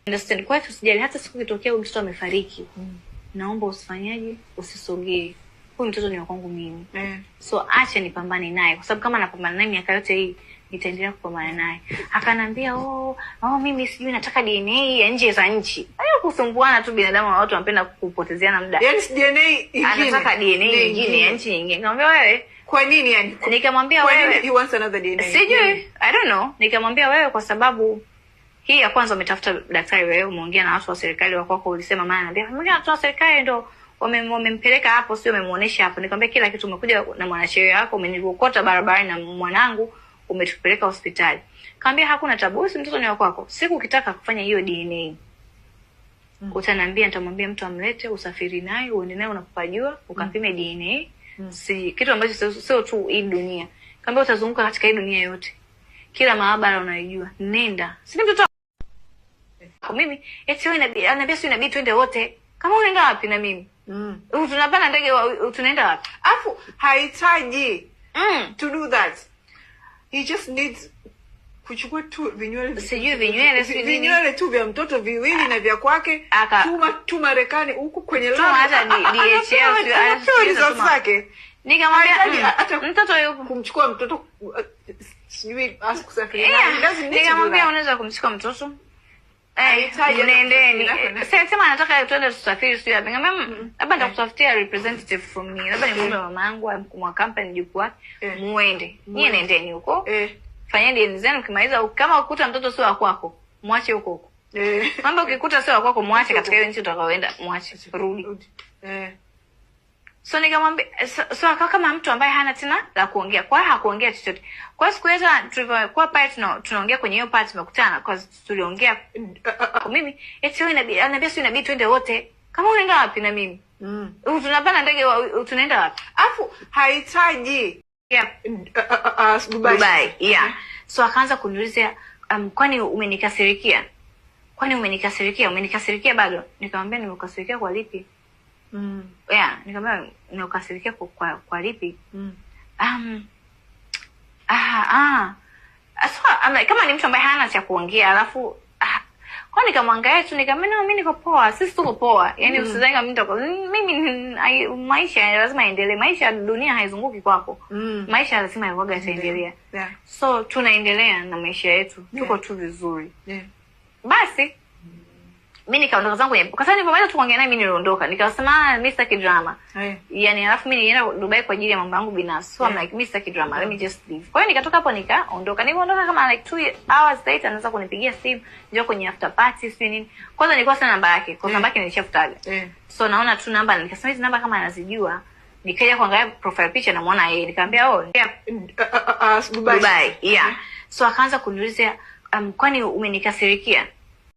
Understand? Kwa hiyo usijali hata siku kitokea mtoto amefariki. Naomba usifanyaje? Usisogee. Huyu mtoto ni wa kwangu mimi. So acha nipambane naye kwa sababu kama napambana naye miaka yote hii nitaendelea kupambana naye. Akanambia, mimi sijui nataka DNA ya nje za nchi." Hayo kusumbuana tu, binadamu na watu wanapenda kupotezeana muda. Yaani DNA ingine. Anataka DNA nyingine ya nchi nyingine. Nikamwambia wewe, kwa nini yani? Nikamwambia wewe, kwa nini he wants another DNA? Sijui, I don't know. Nikamwambia wewe kwa sababu hii ya kwanza umetafuta daktari, wewe umeongea na watu wa serikali wa kwako, ulisema maana anambia, "Mimi watu wa serikali ndo wamempeleka hapo, sio wamemuonesha hapo." Nikamwambia kila kitu, umekuja na mwanasheria wako, umenirokota barabarani na mwanangu, umetupeleka hospitali. Kaambia hakuna tabu, si mtoto ni wa kwako. Siku ukitaka kufanya hiyo DNA, utaniambia, nitamwambia mtu amlete, usafiri naye, uende naye unapopajua, ukapime DNA. Si kitu ambacho sio tu hii dunia. Kaambia utazunguka katika hii dunia yote. Kila maabara unayojua, nenda. Si mtoto mimi, eti wewe ananiambia sio inabidi twende wote. Kama unaenda wapi na mimi? Tunapanda ndege, tunaenda wapi? Afu hahitaji to do that. He just needs kuchukua tu vinywele. Sijui vinywele tu vya mtoto viwili na vya kwake. Tu Marekani huko kwenye lab. Hata DHL zake. Nikamwambia hata mtoto yupo kumchukua mtoto sijui asikusafiri. Nikamwambia unaweza kumchukua mtoto. Nendeni. Sema anataka tuende tusafiri sio hapa. Nikamwambia labda nitakutafutia representative from me. Labda nimwombe mama yangu mkuu company juku wake muende. Nyie nendeni huko. Fanyeni deni zenu, kimaliza kama ukuta mtoto sio wa kwako, muache huko huko. Mambo ukikuta sio wa kwako, muache katika hiyo nchi utakaoenda, muache rudi. So nikamwambia so kama mtu ambaye hana tena la kuongea. Kwa hiyo hakuongea chochote. Kwa siku hiyo tulivyokuwa pale tunaongea kwenye hiyo part tumekutana kwa tuliongea mimi eti wewe ananiambia sio inabidi twende wote. Kama unaenda wapi na mimi? Tunapanda ndege, tunaenda wapi? Afu hahitaji Dubai. Yeah. So akaanza kuniuliza kwani umenikasirikia? Umenikasirikia bado? Nikamwambia nimekasirikia kwa lipi? Yeah, nikamwambia nimekasirikia kwa lipi? Kama ni mtu ambaye hana cha kuongea alafu kwa nikamwangalia tu nikamwambia mimi niko poa, sisi tuko poa. Yaani usidhani mimi maisha lazima yaendelee. Maisha ya dunia haizunguki kwako. Maisha lazima yaendelee. So tunaendelea na maisha yetu. Tuko tu vizuri. Basi mimi nikaondoka zangu kwa sababu nilipomaliza tu kuongea naye mimi niliondoka. Nikasema mimi sitaki drama. Yaani alafu mimi nilienda Dubai kwa ajili ya mambo yangu binafsi. So I'm like mimi sitaki drama, let me just leave. Kwa hiyo nikatoka hapo nikaondoka. Nilipoondoka kama like 2 hours later anaanza kunipigia simu, njoo kwenye after party si nini. Kwanza nilikuwa sana namba yake, kwa namba yake nilishafutaga. So naona tu namba, nikasema hizi namba kama anazijua. Nikaja kuangalia profile picture na muona yeye. Nikamwambia Dubai. Yeah. So akaanza kuniuliza kwani umenikasirikia?